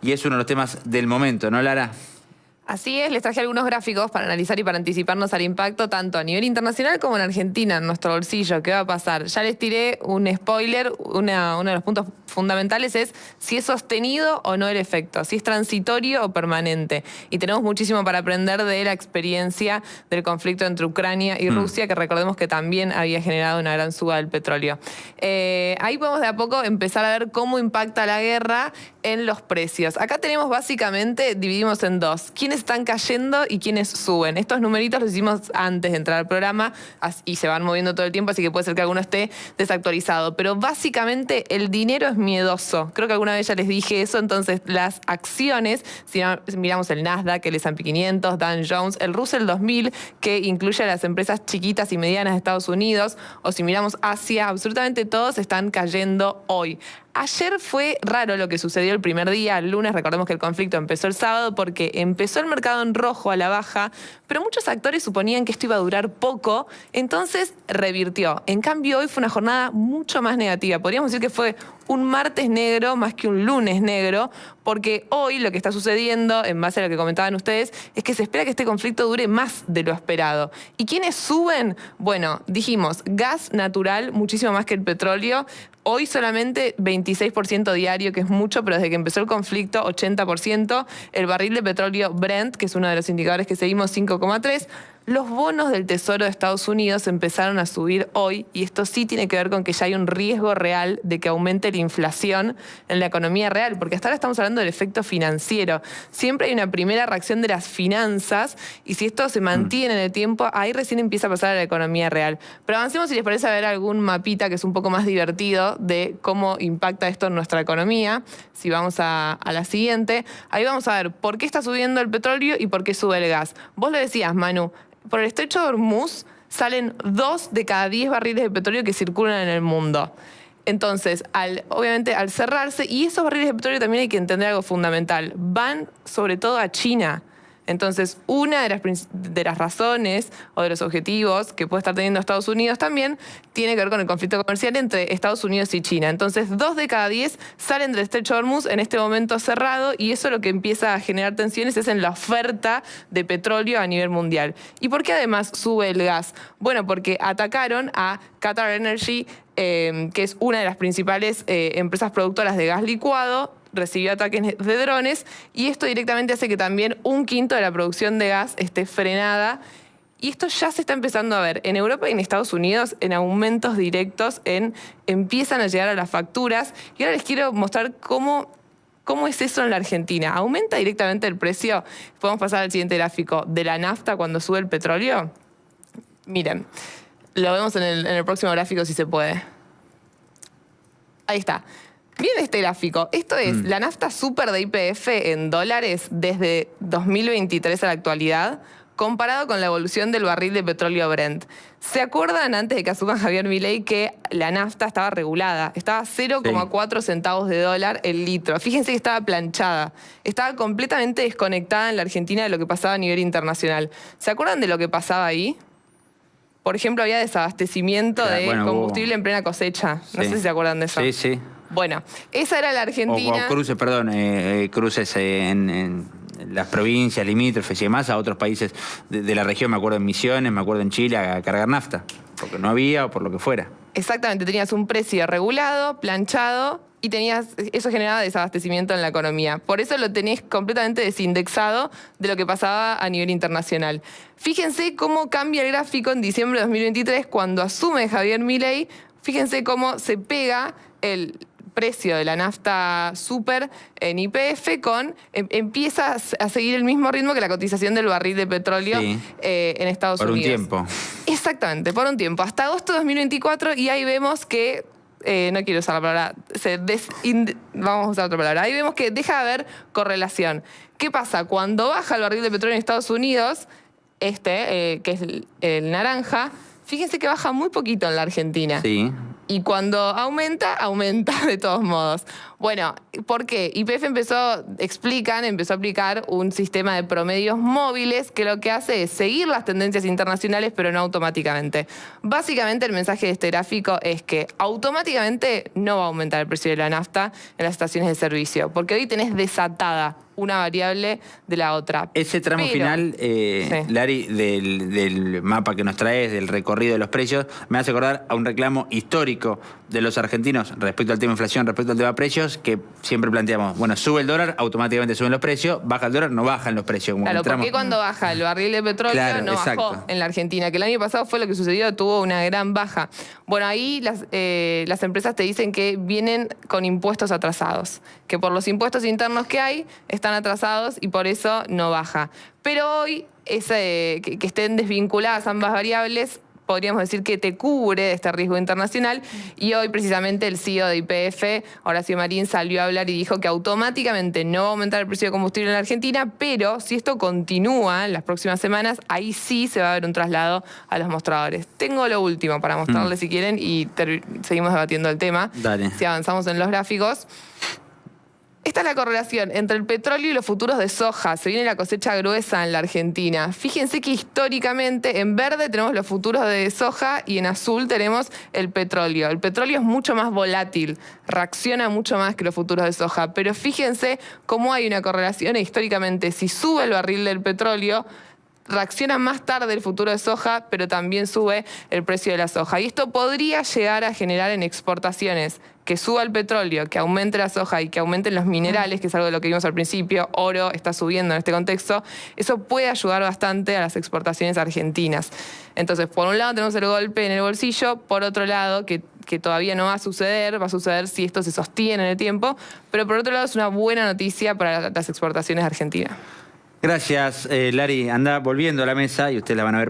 Y es uno de los temas del momento, ¿no, Lara? Así es, les traje algunos gráficos para analizar y para anticiparnos al impacto tanto a nivel internacional como en Argentina, en nuestro bolsillo. ¿Qué va a pasar? Ya les tiré un spoiler, uno de los puntos fundamentales es si es sostenido o no el efecto, si es transitorio o permanente. Y tenemos muchísimo para aprender de la experiencia del conflicto entre Ucrania y Rusia, que recordemos que también había generado una gran suba del petróleo. Ahí podemos de a poco empezar a ver cómo impacta la guerra en los precios. Acá tenemos básicamente, dividimos en dos, quiénes están cayendo y quiénes suben. Estos numeritos los hicimos antes de entrar al programa y se van moviendo todo el tiempo, así que puede ser que alguno esté desactualizado. Pero básicamente el dinero es miedoso. Creo que alguna vez ya les dije eso. Entonces las acciones, si miramos el Nasdaq, el S&P 500, Dow Jones, el Russell 2000, que incluye a las empresas chiquitas y medianas de Estados Unidos, o si miramos Asia, absolutamente todos están cayendo hoy. Ayer fue raro lo que sucedió el primer día, el lunes. Recordemos que el conflicto empezó el sábado porque empezó el mercado en rojo a la baja, pero muchos actores suponían que esto iba a durar poco, entonces revirtió. En cambio, hoy fue una jornada mucho más negativa. Podríamos decir que fue un martes negro más que un lunes negro, porque hoy lo que está sucediendo, en base a lo que comentaban ustedes, es que se espera que este conflicto dure más de lo esperado. ¿Y quiénes suben? Bueno, dijimos, gas natural, muchísimo más que el petróleo. Hoy solamente 26% diario, que es mucho, pero desde que empezó el conflicto, 80%. El barril de petróleo Brent, que es uno de los indicadores que seguimos, 5,3%. Los bonos del Tesoro de Estados Unidos empezaron a subir hoy, y esto sí tiene que ver con que ya hay un riesgo real de que aumente la inflación en la economía real, porque hasta ahora estamos hablando del efecto financiero. Siempre hay una primera reacción de las finanzas, y si esto se mantiene en el tiempo, ahí recién empieza a pasar a la economía real. Pero avancemos, si les parece, a ver algún mapita que es un poco más divertido de cómo impacta esto en nuestra economía. Si vamos a la siguiente, ahí vamos a ver por qué está subiendo el petróleo y por qué sube el gas. Vos lo decías, Manu, por el estrecho de Hormuz salen 2 de cada 10 barriles de petróleo que circulan en el mundo. Entonces, obviamente, al cerrarse, y esos barriles de petróleo también hay que entender algo fundamental, van sobre todo a China. Entonces, una de las razones o de los objetivos que puede estar teniendo Estados Unidos también tiene que ver con el conflicto comercial entre Estados Unidos y China. Entonces, 2 de cada 10 salen del estrecho de Hormuz en este momento cerrado, y eso lo que empieza a generar tensiones es en la oferta de petróleo a nivel mundial. ¿Y por qué además sube el gas? Bueno, porque atacaron a Qatar Energy, que es una de las principales empresas productoras de gas licuado. Recibió ataques de drones, y esto directamente hace que también 1/5 de la producción de gas esté frenada. Y esto ya se está empezando a ver en Europa y en Estados Unidos en aumentos directos, empiezan a llegar a las facturas. Y ahora les quiero mostrar cómo es eso en la Argentina. ¿Aumenta directamente el precio? Podemos pasar al siguiente gráfico de la nafta cuando sube el petróleo. Miren, lo vemos en el próximo gráfico si se puede. Ahí está. Miren este gráfico. Esto es la nafta super de YPF en dólares desde 2023 a la actualidad, comparado con la evolución del barril de petróleo Brent. ¿Se acuerdan antes de que asuma Javier Milei que la nafta estaba regulada? Estaba 0,4 centavos de dólar el litro. Fíjense que estaba planchada. Estaba completamente desconectada en la Argentina de lo que pasaba a nivel internacional. ¿Se acuerdan de lo que pasaba ahí? Por ejemplo, había desabastecimiento de combustible en plena cosecha. No sé si se acuerdan de eso. Sí, sí. Bueno, esa era la Argentina. O cruces, cruces en las provincias limítrofes y demás a otros países de la región. Me acuerdo en Misiones, me acuerdo en Chile, a cargar nafta, porque no había o por lo que fuera. Exactamente, tenías un precio regulado, planchado, y eso generaba desabastecimiento en la economía. Por eso lo tenés completamente desindexado de lo que pasaba a nivel internacional. Fíjense cómo cambia el gráfico en diciembre de 2023 cuando asume Javier Milei. Fíjense cómo se pega el precio de la nafta super en YPF empieza a seguir el mismo ritmo que la cotización del barril de petróleo en Estados Unidos. Por un tiempo. Exactamente, por un tiempo. Hasta agosto de 2024, y ahí vemos que no quiero usar la palabra, vamos a usar otra palabra. Ahí vemos que deja de haber correlación. ¿Qué pasa? Cuando baja el barril de petróleo en Estados Unidos, que es el naranja, fíjense que baja muy poquito en la Argentina. Sí. Y cuando aumenta de todos modos. Bueno, ¿por qué? YPF empezó a aplicar un sistema de promedios móviles que lo que hace es seguir las tendencias internacionales, pero no automáticamente. Básicamente el mensaje de este gráfico es que automáticamente no va a aumentar el precio de la nafta en las estaciones de servicio, porque hoy tenés desatada una variable de la otra. Ese tramo final, sí, Lari, del mapa que nos traes, del recorrido de los precios, me hace acordar a un reclamo histórico de los argentinos respecto al tema inflación, respecto al tema precios, que siempre planteamos, bueno, sube el dólar, automáticamente suben los precios, baja el dólar, no bajan los precios. Como claro, ¿por qué cuando baja el barril de petróleo no bajó en la Argentina? Que el año pasado fue lo que sucedió, tuvo una gran baja. Bueno, ahí las empresas te dicen que vienen con impuestos atrasados, que por los impuestos internos que hay, están atrasados y por eso no baja. Pero hoy, que estén desvinculadas ambas variables, podríamos decir que te cubre de este riesgo internacional, y hoy precisamente el CEO de YPF, Horacio Marín, salió a hablar y dijo que automáticamente no va a aumentar el precio de combustible en la Argentina, pero si esto continúa en las próximas semanas, ahí sí se va a ver un traslado a los mostradores. Tengo lo último para mostrarles si quieren y seguimos debatiendo el tema. Dale. Si avanzamos en los gráficos. Esta es la correlación entre el petróleo y los futuros de soja. Se viene la cosecha gruesa en la Argentina. Fíjense que históricamente en verde tenemos los futuros de soja y en azul tenemos el petróleo. El petróleo es mucho más volátil, reacciona mucho más que los futuros de soja. Pero fíjense cómo hay una correlación e históricamente si sube el barril del petróleo, reacciona más tarde el futuro de soja, pero también sube el precio de la soja. Y esto podría llegar a generar en exportaciones que suba el petróleo, que aumente la soja y que aumenten los minerales, que es algo de lo que vimos al principio, oro está subiendo en este contexto. Eso puede ayudar bastante a las exportaciones argentinas. Entonces, por un lado tenemos el golpe en el bolsillo, por otro lado, que todavía no va a suceder si esto se sostiene en el tiempo, pero por otro lado es una buena noticia para las exportaciones argentinas. Gracias, Lari. Anda volviendo a la mesa y ustedes la van a ver.